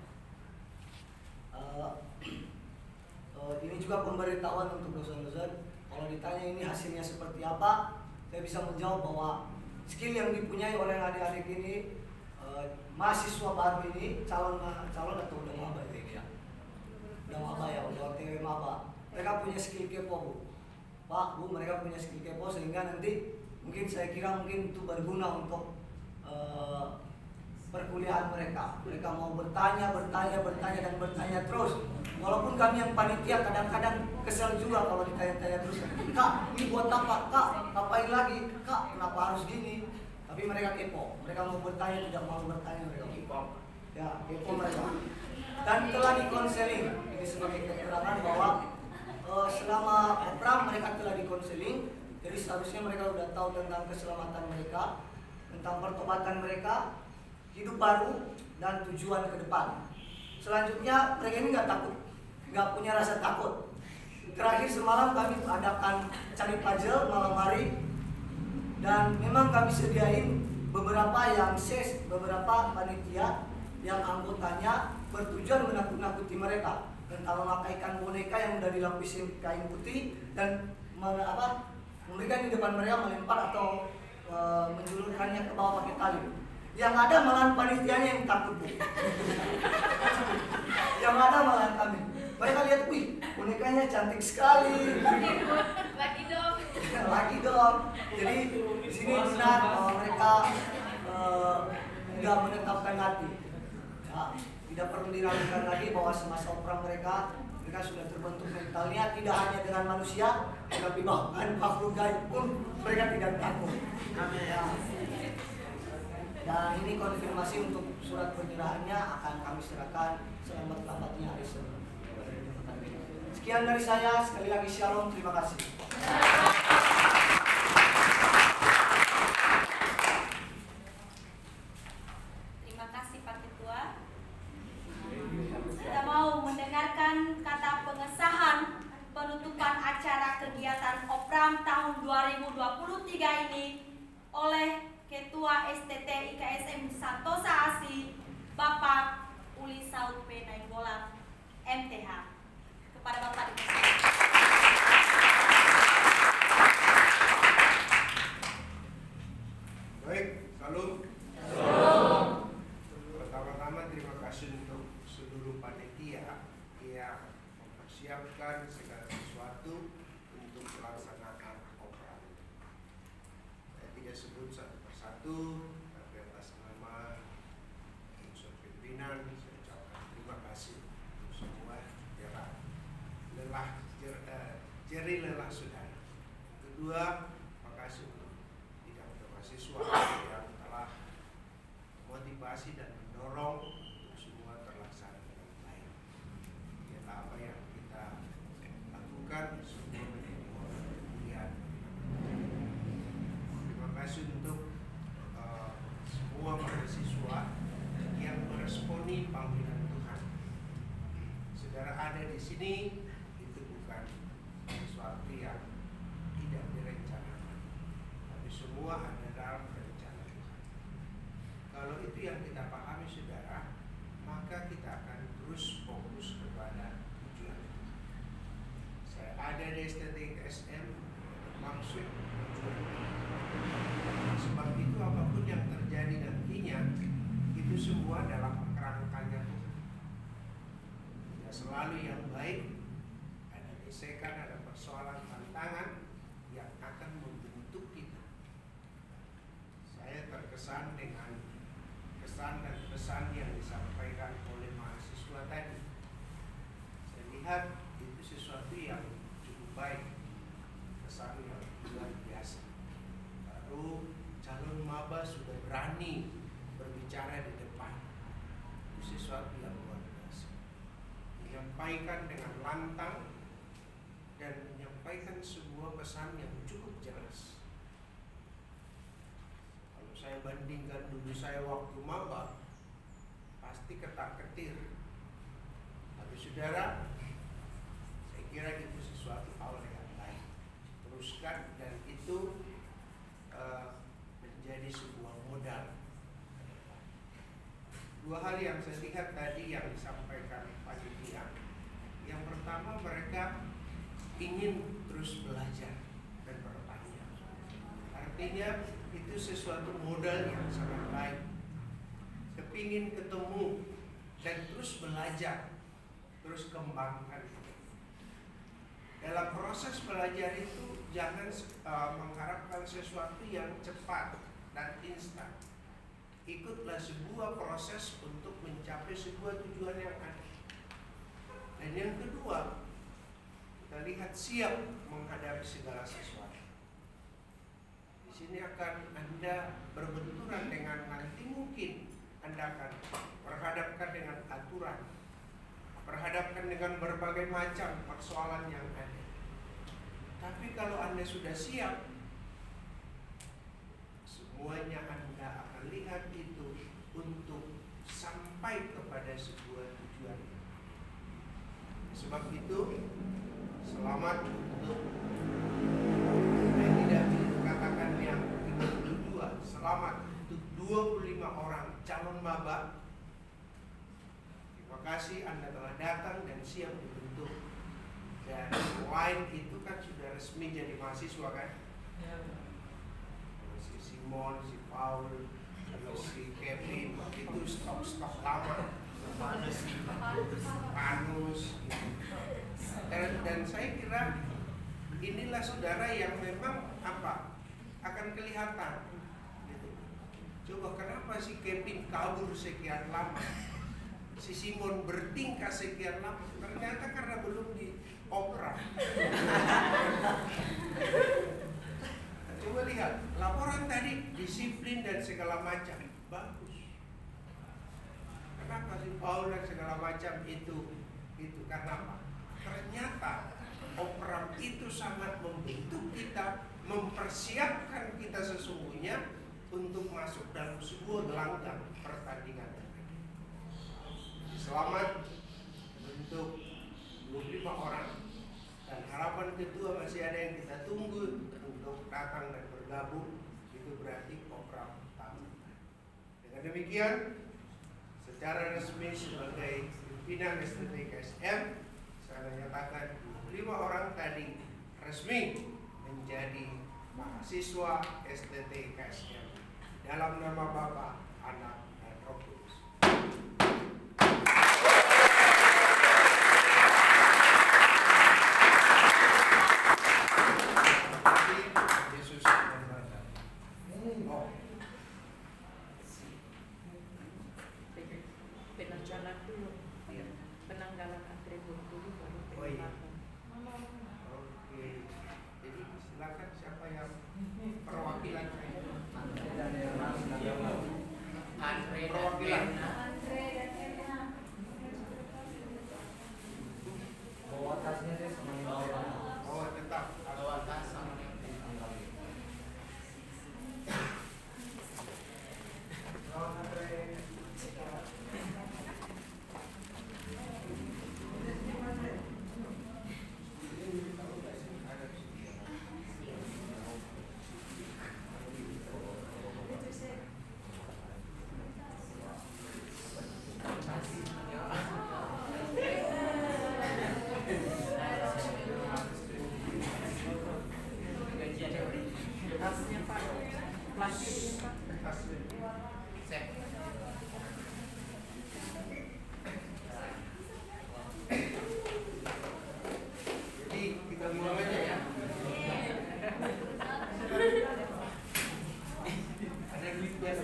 Ini juga pemberitahuan untuk dosen-dosen. Kalau ditanya ini hasilnya seperti apa, saya bisa menjawab bahwa skill yang dipunyai oleh adik-adik ini, mahasiswa baru ini, calon atau udah maba ya? Udah maba ya, udah OTW maba. Mereka punya skill kepo, Bu. Pak, Bu, mereka punya skill kepo sehingga nanti mungkin saya kira mungkin itu berguna untuk perkuliahan mereka. Mereka mau bertanya terus. Walaupun kami yang panitia kadang-kadang kesel juga kalau ditanya-tanya terus. Kak, ini buat apa? Kak, ngapain lagi? Kak, kenapa harus gini? Tapi mereka kepo. Mereka mau bertanya, tidak mau bertanya, mereka kepo. Ya, kepo mereka. Dan telah dikonseling. Ini sebagai keterangan bahwa selama Opram mereka telah dikonseling. Jadi seharusnya mereka sudah tahu tentang keselamatan mereka, tentang pertobatan mereka, hidup baru, dan tujuan ke depan. Selanjutnya mereka ini nggak takut, nggak punya rasa takut. Terakhir semalam kami adakan cari puzzle malam hari, dan memang kami sediain beberapa beberapa panitia yang anggotanya bertujuan menakut-nakuti mereka tentang memakaikan boneka yang udah dilapisin kain putih dan mereka di depan mereka melempar atau menjulurkannya ke bawah pakai tali. Yang ada malahan panitianya yang takut, Bu. Yang ada malahan kami. Mereka lihat, wih, bonekanya cantik sekali.
Lagi dong.
Lagi dong. Jadi di sini benar bahwa mereka tidak menetapkan hati. Ya, tidak perlu diragukan lagi bahwa semasa Opram mereka sudah terbentuk mentalnya tidak hanya dengan manusia, tapi bahkan makhluk gaib pun mereka tidak takut. Ya. Dan ini konfirmasi untuk surat penyerahannya akan kami serahkan selambat-lambatnya hari Senin. Sekian dari saya, sekali lagi shalom, terima kasih.
Terima kasih Pak Ketua. Kita mau mendengarkan kata pengesahan penutupan acara kegiatan Opram tahun 2023 ini oleh Ketua STT IKSM Santosa Asih, Bapak Uli Saud P. Nainggolan, MTH. Kepada Bapak dipersilakan.
Baik, salam. Pertama-tama terima kasih untuk seluruh panitia yang mempersiapkan segala sesuatu untuk pelaksanaan Opram. Saya tidak sebut satu persatu, tapi atas nama unsur pimpinan saya ucapkan terima kasih untuk semua jerih lelah saudara. Kedua, terima kasih untuk bidang mahasiswa yang telah motivasi dan mendorong untuk semua terlaksana dengan baik. Ialah apa yang kita lakukan semua menjadi modal kemudian. Terima kasih untuk semua mahasiswa yang meresponi panggilan Tuhan. Saudara ada di sini itu bukan sesuatu yang tidak direncanakan, tapi semua ada dalam rencana Tuhan. Kalau itu yang kita pahami saudara, maka kita akan terus fokus kepada tujuan itu. Saya ada di STT IKSM maksud tujuan. Sebab itu apapun yang terjadi nantinya itu semua dalam kerangkanya Tuhan. selalu yang baik, ada gesekan, ada persoalan, tantangan yang akan membentuk kita. Saya terkesan dengan kesan dan pesan yang disampaikan oleh mahasiswa tadi. Saya lihat itu sesuatu yang cukup baik, kesan yang luar biasa. Baru calon maba sudah berani berbicara di depan, itu sesuatu yang luar biasa. Menyampaikan dengan lantang dan menyampaikan sebuah pesan yang cukup jelas. Kalau saya bandingkan dulu saya waktu maba, pasti ketar-ketir. Tapi saudara, saya kira itu sesuatu hal yang baik. Teruskan, dan itu menjadi sebuah modal. Dua hal yang saya lihat tadi yang disampaikan panitia. Yang pertama, mereka ingin terus belajar dan bertanya. Artinya itu sesuatu modal yang sangat baik. Kepingin ketemu dan terus belajar, terus kembangkan. Dalam proses belajar itu jangan mengharapkan sesuatu yang cepat dan instan. Ikutlah sebuah proses untuk mencapai sebuah tujuan yang ada. Dan yang kedua, kita lihat siap menghadapi segala sesuatu. Di sini akan Anda berbenturan dengan, nanti mungkin Anda akan berhadapkan dengan aturan, berhadapkan dengan berbagai macam persoalan yang ada. Tapi kalau Anda sudah siap, semuanya Anda akan lihat itu untuk sampai kepada sebuah tujuan. Sebab itu, selamat untuk, saya tidak katakan yang 32, selamat untuk 25 orang calon maba. Terima kasih Anda telah datang dan siap dibentuk. Dan selain itu kan sudah resmi jadi mahasiswa kan? Si Simon, si Paul, si Kevin, itu stok-stok lama. Panus. Dan saya kira inilah saudara yang memang akan kelihatan. Gitu. Coba kenapa si Kevin kabur sekian lama? Si Simon bertingkah sekian lama, ternyata karena belum dioperasi. Coba lihat laporan tadi, disiplin dan segala macam bagus. Kenapa si Paul dan segala macam itu karena apa? Ternyata operam itu sangat membentuk kita, mempersiapkan kita sesungguhnya untuk masuk dalam sebuah gelanggang pertandingan. Selamat untuk 25 orang, dan harapan kedua masih ada yang kita tunggu untuk datang dan bergabung. Itu berarti operam pertama. Dengan demikian, secara resmi sebagai pimpinan STT KSM, saya menyatakan 25 orang tadi resmi menjadi mahasiswa STT KSM dalam nama Bapa, Anak, dan Roh Kudus. Yesus memberkati.
Penanggalan dulu, penanggalan atribut dulu baru
Oh iya.
penanggalan.
Oke, jadi silakan siapa yang perwakilan saya? Perwakilan.
Bawa tasnya deh sama yang bawa.
Oh tetap bawa tas sama
Tasnya Pak, plastik Pak.
Sep.
kita buang aja ya. Ada duitnya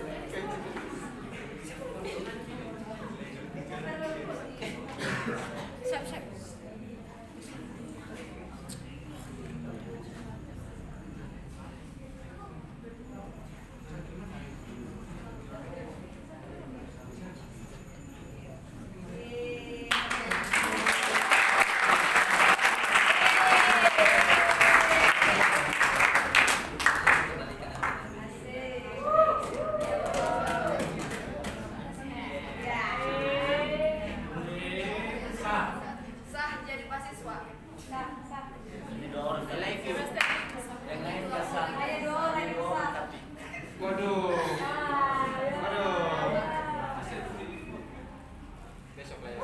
Siap.
Sah jadi mahasiswa.
Sah.
Ini dua orang. Yang lain nggak sah.
Ada dua orang yang sah.
Waduh. Besok lah ya.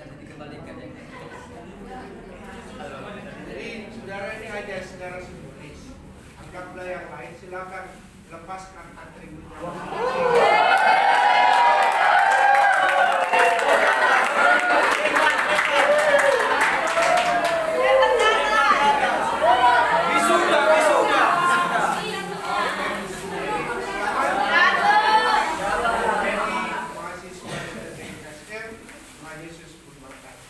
Nanti dikembalikan ya.
Jadi saudara ini aja saudara simbolis. Anggaplah yang lain, silakan lepaskan atributnya. Mahasiswa dari SDM, Tuhan Yesus memberkati.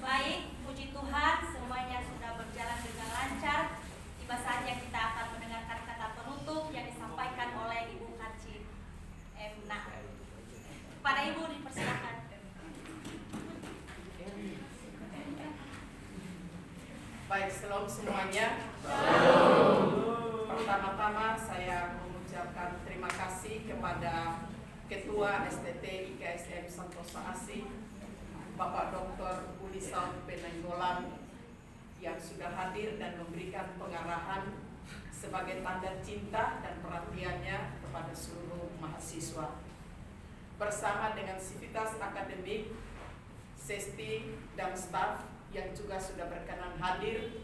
Baik, puji Tuhan, semuanya sudah berjalan dengan lancar. Tiba saatnya kita akan mendengarkan kata penutup yang disampaikan oleh Ibu Haji Emna. Kepada Ibu dipersilakan.
Baik, shalom semuanya. Pertama-tama saya mengucapkan terima kasih kepada Ketua STT IKSM Santoso ASI, Bapak Dr. Ulisal Penanggolan, yang sudah hadir dan memberikan pengarahan sebagai tanda cinta dan perhatiannya kepada seluruh mahasiswa. Bersama dengan sivitas akademik, sesti, dan staf yang juga sudah berkenan hadir,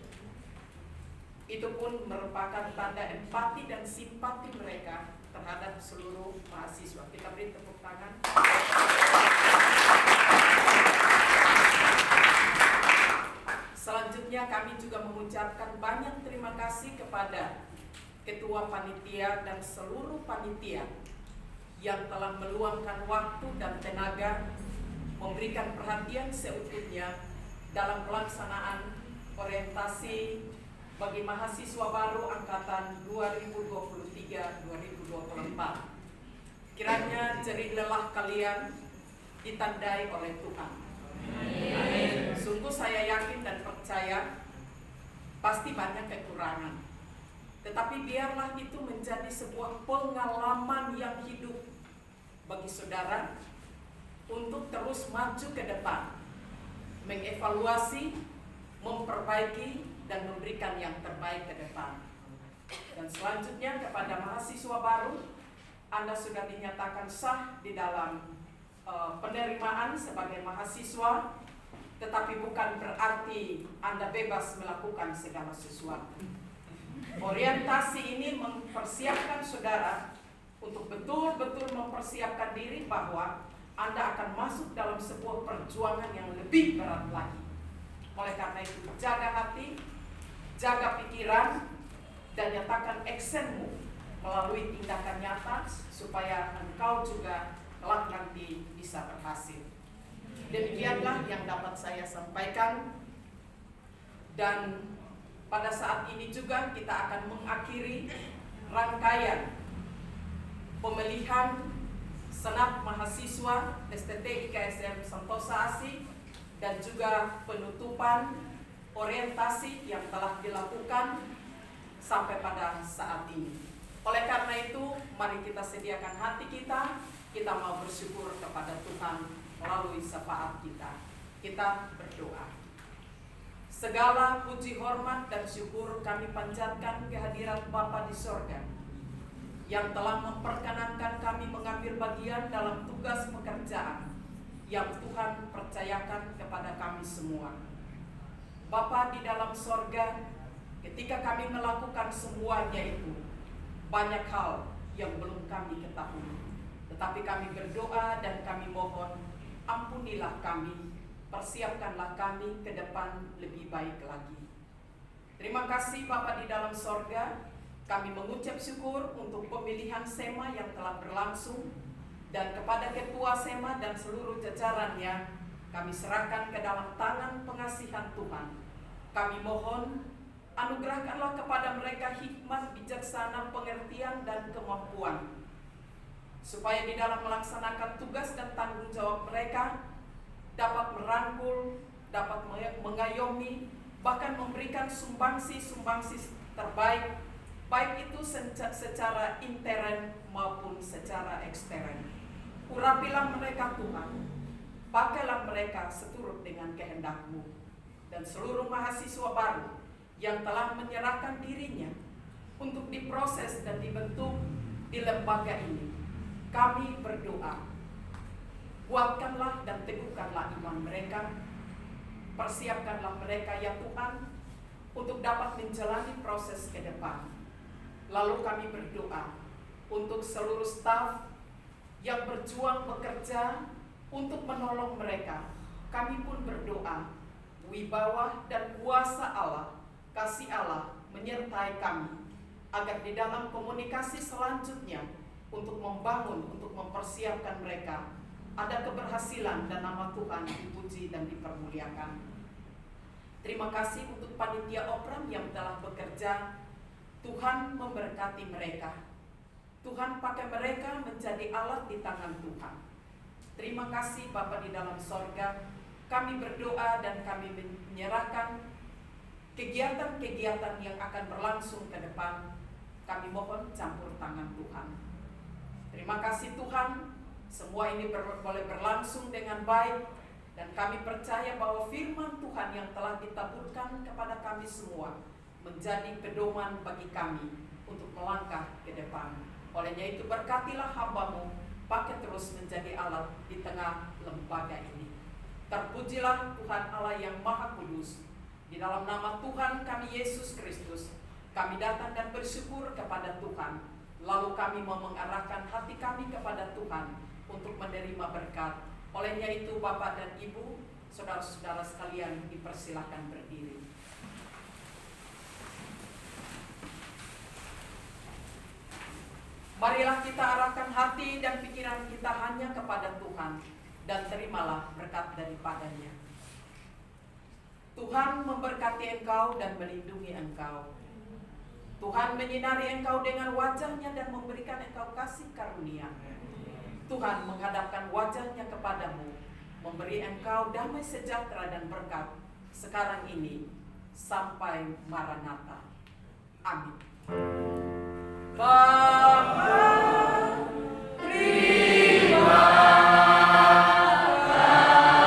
itu pun merupakan tanda empati dan simpati mereka terhadap seluruh mahasiswa. Kita beri tepuk tangan. Selanjutnya kami juga mengucapkan banyak terima kasih kepada Ketua Panitia dan seluruh panitia yang telah meluangkan waktu dan tenaga memberikan perhatian seutuhnya dalam pelaksanaan orientasi bagi mahasiswa baru angkatan 2023-2024. Kiranya jerih lelah kalian ditandai oleh Tuhan. Sungguh saya yakin dan percaya pasti banyak kekurangan. Tetapi biarlah itu menjadi sebuah pengalaman yang hidup bagi saudara untuk terus maju ke depan, mengevaluasi, memperbaiki, dan memberikan yang terbaik ke depan. Dan selanjutnya kepada mahasiswa baru, Anda sudah dinyatakan sah di dalam penerimaan sebagai mahasiswa, tetapi bukan berarti Anda bebas melakukan segala sesuatu. Orientasi ini mempersiapkan saudara untuk betul-betul mempersiapkan diri bahwa Anda akan masuk dalam sebuah perjuangan yang lebih berat lagi. Oleh karena itu, jaga hati, jaga pikiran, dan nyatakan actionmu melalui tindakan nyata supaya engkau juga kelak nanti bisa berhasil. Demikianlah yang dapat saya sampaikan, dan pada saat ini juga kita akan mengakhiri rangkaian pemilihan senat mahasiswa STT IKSM Sentosa Asih, dan juga penutupan orientasi yang telah dilakukan sampai pada saat ini. Oleh karena itu, mari kita sediakan hati kita mau bersyukur kepada Tuhan melalui syafaat kita. Kita berdoa. Segala puji, hormat, dan syukur kami panjatkan kehadirat Bapa di sorga yang telah memperkenankan kami mengambil bagian dalam tugas pekerjaan yang Tuhan percayakan kepada kami semua. Bapa di dalam sorga, ketika kami melakukan semuanya itu, banyak hal yang belum kami ketahui. Tetapi kami berdoa dan kami mohon, ampunilah kami, persiapkanlah kami ke depan lebih baik lagi. Terima kasih Bapa di dalam sorga, kami mengucap syukur untuk pemilihan SEMA yang telah berlangsung, dan kepada Ketua SEMA dan seluruh jajarannya, kami serahkan ke dalam tangan pengasihan Tuhan. Kami mohon, anugerahkanlah kepada mereka hikmat, bijaksana, pengertian, dan kemampuan, supaya di dalam melaksanakan tugas dan tanggung jawab mereka dapat merangkul, dapat mengayomi, bahkan memberikan sumbangsi-sumbangsi terbaik, baik itu secara intern maupun secara ekstern. Urapilah mereka Tuhan, pakailah mereka seturut dengan kehendak-Mu, dan seluruh mahasiswa baru yang telah menyerahkan dirinya untuk diproses dan dibentuk di lembaga ini. Kami berdoa, kuatkanlah dan teguhkanlah iman mereka, persiapkanlah mereka ya Tuhan untuk dapat menjalani proses ke depan. Lalu kami berdoa untuk seluruh staf yang berjuang bekerja untuk menolong mereka. Kami pun berdoa, wibawa dan kuasa Allah, kasih Allah menyertai kami, agar di dalam komunikasi selanjutnya untuk membangun, untuk mempersiapkan mereka, ada keberhasilan dan nama Tuhan dipuji dan dipermuliakan. Terima kasih untuk panitia Opram yang telah bekerja. Tuhan memberkati mereka. Tuhan pakai mereka menjadi alat di tangan Tuhan. Terima kasih Bapa di dalam sorga. Kami berdoa dan kami menyerahkan kegiatan-kegiatan yang akan berlangsung ke depan. Kami mohon campur tangan Tuhan. Terima kasih Tuhan. Semua ini boleh berlangsung dengan baik, dan kami percaya bahwa firman Tuhan yang telah ditaburkan kepada kami semua menjadi pedoman bagi kami untuk melangkah ke depan. Olehnya itu berkatilah hamba-Mu, pakai terus menjadi alat di tengah lembaga ini. Terpujilah Tuhan Allah yang Maha Kudus. Di dalam nama Tuhan kami Yesus Kristus, kami datang dan bersyukur kepada Tuhan. Lalu kami mau mengarahkan hati kami kepada Tuhan untuk menerima berkat. Olehnya itu Bapak dan Ibu, saudara-saudara sekalian, dipersilakan berdiri. Marilah kita arahkan hati dan pikiran kita hanya kepada Tuhan, dan terimalah berkat daripadanya. Tuhan memberkati engkau dan melindungi engkau. Tuhan menyinari engkau dengan wajah-Nya dan memberikan engkau kasih karunia. Tuhan menghadapkan wajah-Nya kepadamu, memberi engkau damai sejahtera dan berkat sekarang ini sampai Maranatha. Amin. Bapa, terima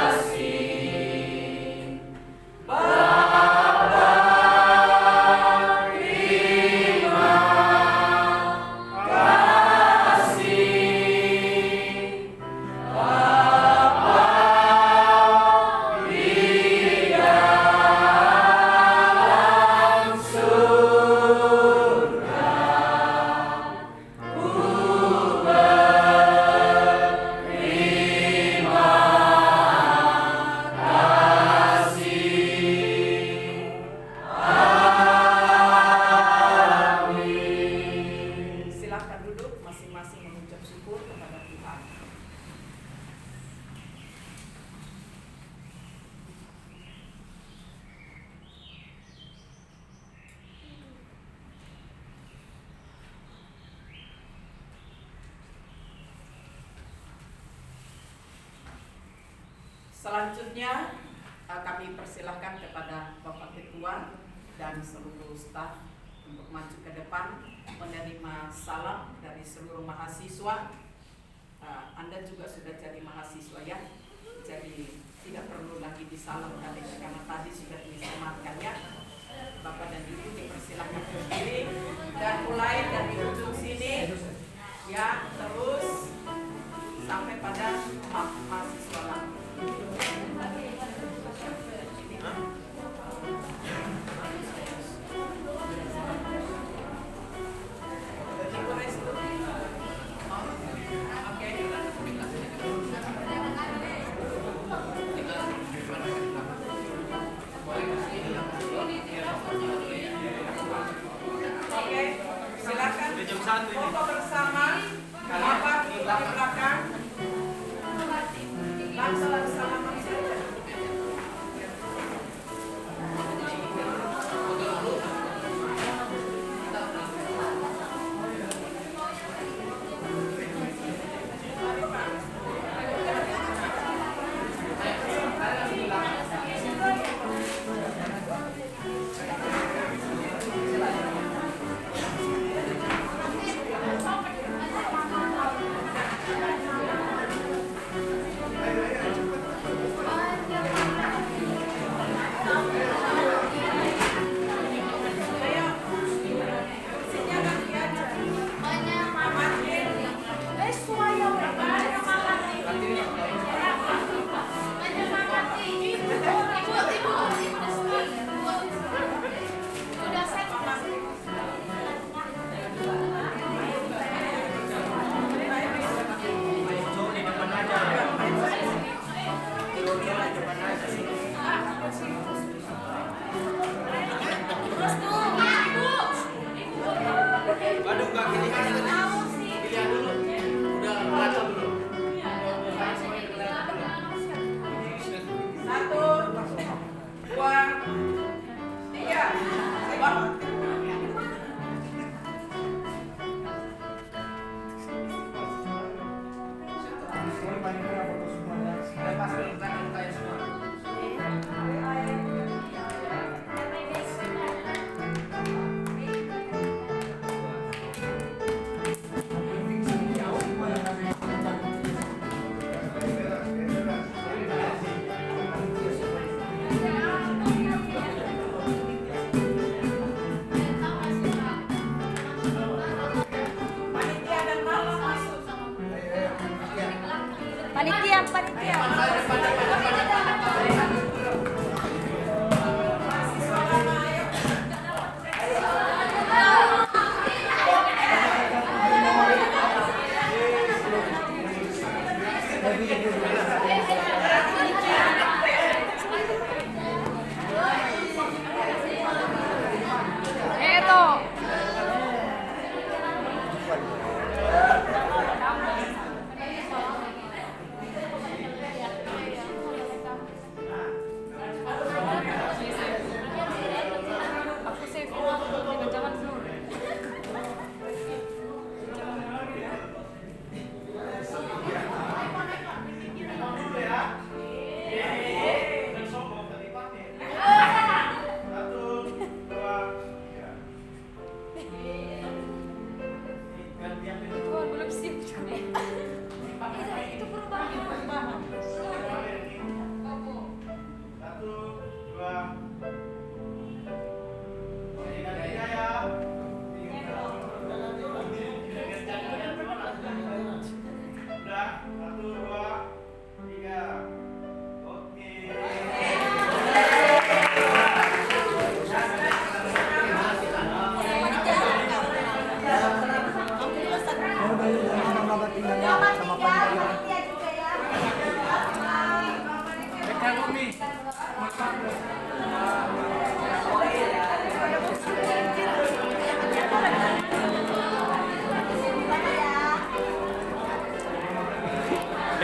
kasih. Bapa, terima kasih. Bapa di dalam surga, Selanjutnya kami persilahkan kepada Bapak Ketua dan seluruh staf untuk maju ke depan menerima salam dari seluruh mahasiswa. Anda juga sudah jadi mahasiswa ya, jadi tidak perlu lagi disalam karena tadi sudah disematkannya. Bapak dan Ibu dipersilahkan berdiri dan mulai dari ujung sini ya, terus sampai pada mahasiswa lain. Foto bersama, Bapak di belakang, langsung salaman saja.
Waduh, Kak, pilihan dulu. Udah baca dulu.
1, 2, 3. Bang.
Panitia.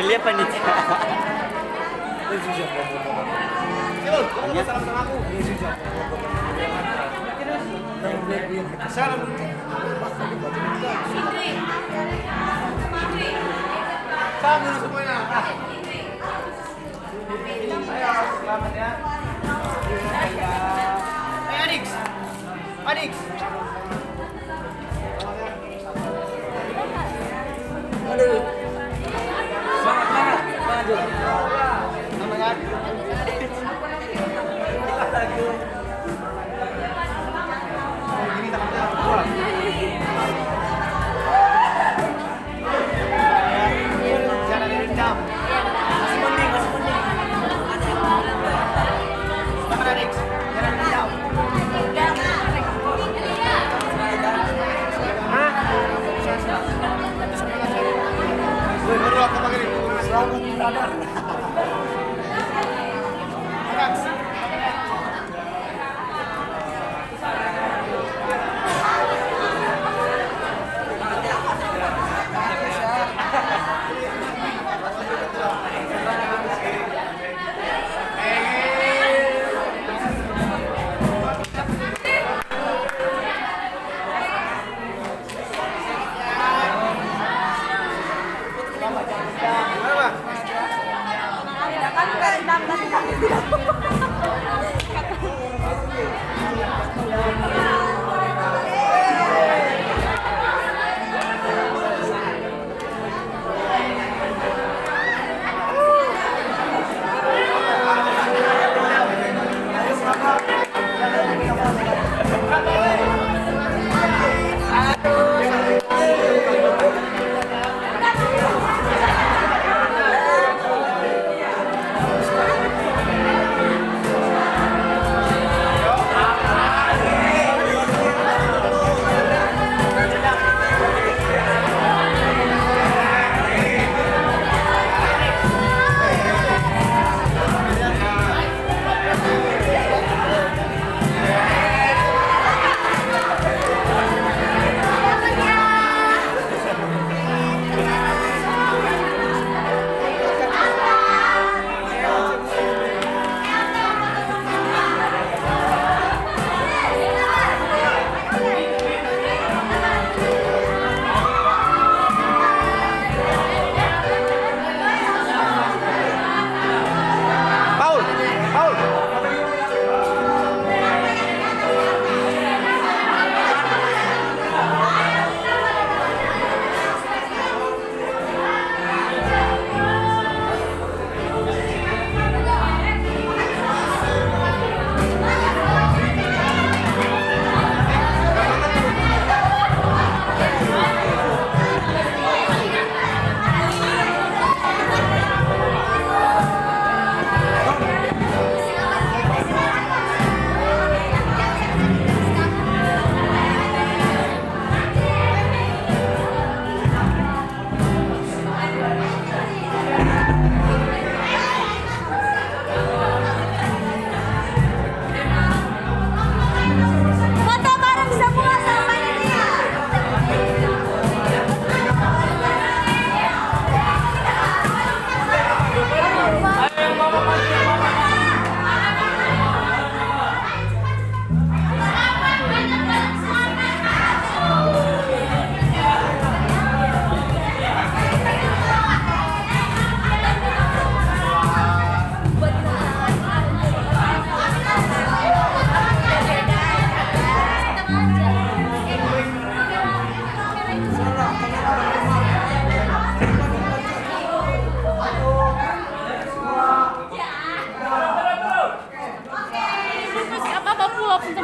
Lihat panitia.
Hanya salam sama aku. Salam. Salam dulu semuanya.
Selamat ya. Adik. Adik. Aduh. Semangat. Maju. Semangat. Gini tangannya. Jangan direndam. Masih mending. Semangat adik. Jangan direndam. Selamat brother.
Terus apa pulau pun